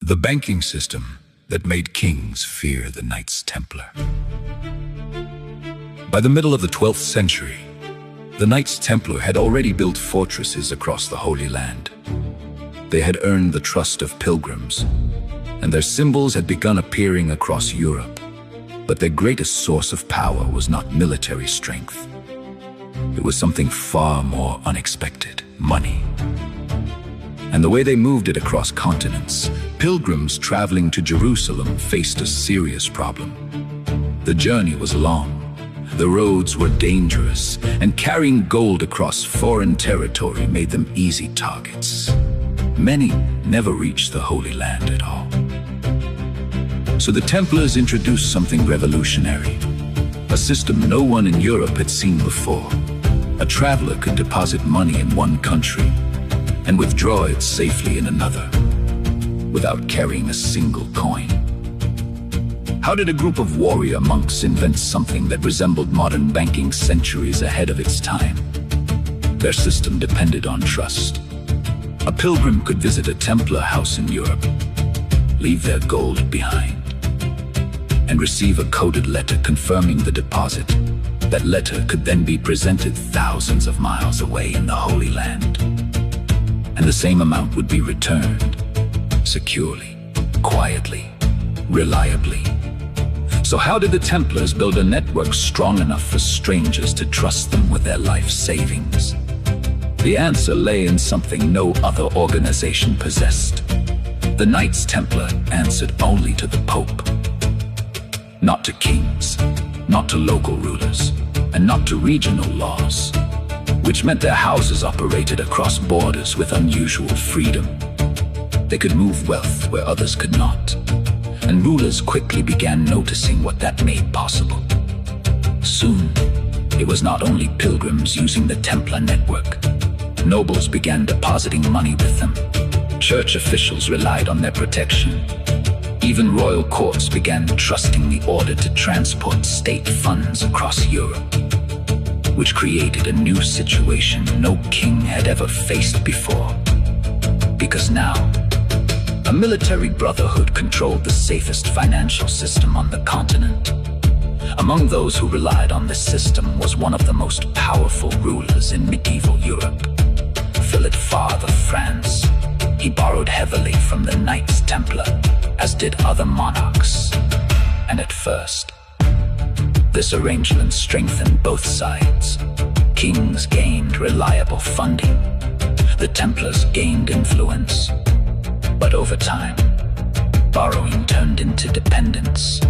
the banking system that made kings fear the Knights Templar. By the middle of the 12th century, the Knights Templar had already built fortresses across the Holy Land. They had earned the trust of pilgrims, and their symbols had begun appearing across Europe. But their greatest source of power was not military strength. It was something far more unexpected: money. And the way they moved it across continents, pilgrims traveling to Jerusalem faced a serious problem. The journey was long, the roads were dangerous, and carrying gold across foreign territory made them easy targets. Many never reached the Holy Land at all. So the Templars introduced something revolutionary, a system no one in Europe had seen before. A traveler could deposit money in one country and withdraw it safely in another, without carrying a single coin. How did a group of warrior monks invent something that resembled modern banking centuries ahead of its time? Their system depended on trust. A pilgrim could visit a Templar house in Europe, leave their gold behind, and receive a coded letter confirming the deposit. That letter could then be presented thousands of miles away in the Holy Land, and the same amount would be returned, securely, quietly, reliably. So how did the Templars build a network strong enough for strangers to trust them with their life savings? The answer lay in something no other organization possessed. The Knights Templar answered only to the Pope. Not to kings, not to local rulers, and not to regional laws, which meant their houses operated across borders with unusual freedom. They could move wealth where others could not, and rulers quickly began noticing what that made possible. Soon, it was not only pilgrims using the Templar network. Nobles began depositing money with them. Church officials relied on their protection. Even royal courts began trusting the order to transport state funds across Europe, which created a new situation no king had ever faced before. Because now, a military brotherhood controlled the safest financial system on the continent. Among those who relied on this system was one of the most powerful rulers in medieval Europe, Philip IV of France. He borrowed heavily from the Knights Templar, as did other monarchs. And at first, this arrangement strengthened both sides. Kings gained reliable funding. The Templars gained influence. But over time, borrowing turned into dependence,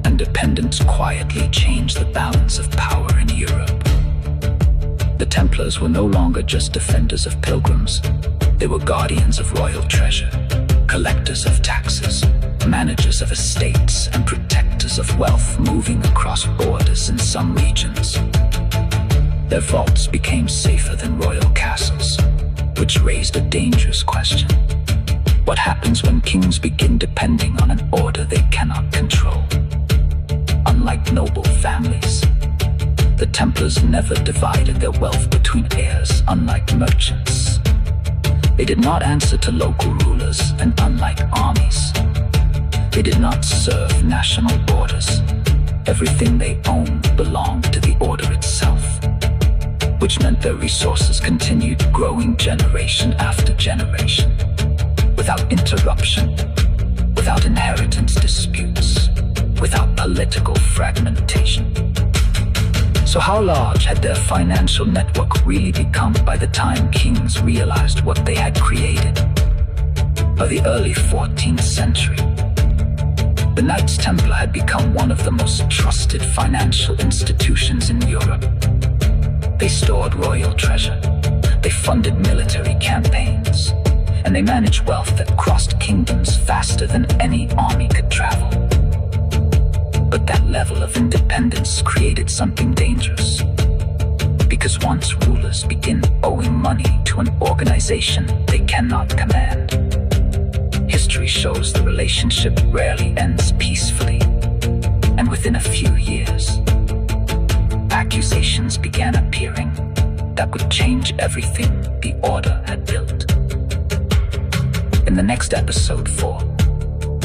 and dependence quietly changed the balance of power in Europe. The Templars were no longer just defenders of pilgrims. They were guardians of royal treasure, collectors of taxes, managers of estates, and protectors of wealth moving across borders in some regions. Their vaults became safer than royal castles, which raised a dangerous question. What happens when kings begin depending on an order they cannot control? Unlike noble families, the Templars never divided their wealth between heirs, unlike merchants. They did not answer to local rulers, and unlike armies, they did not serve national borders. Everything they owned belonged to the order itself, which meant their resources continued growing generation after generation, without interruption, without inheritance disputes, without political fragmentation. So how large had their financial network really become by the time kings realized what they had created? By the early 14th century, the Knights Templar had become one of the most trusted financial institutions in Europe. They stored royal treasure, they funded military campaigns, and they managed wealth that crossed kingdoms faster than any army could travel. But that level of independence created something dangerous. Because once rulers begin owing money to an organization they cannot command, history shows the relationship rarely ends peacefully. And within a few years, accusations began appearing that would change everything the order had built. In the next episode 4,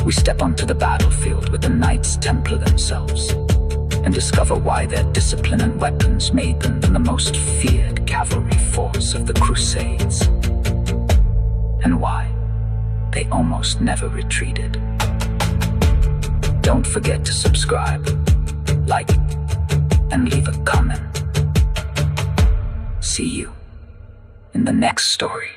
we step onto the battlefield with the Knights Templar themselves, and discover why their discipline and weapons made them the most feared cavalry force of the Crusades, and why they almost never retreated. Don't forget to subscribe, like, and leave a comment. See you in the next story.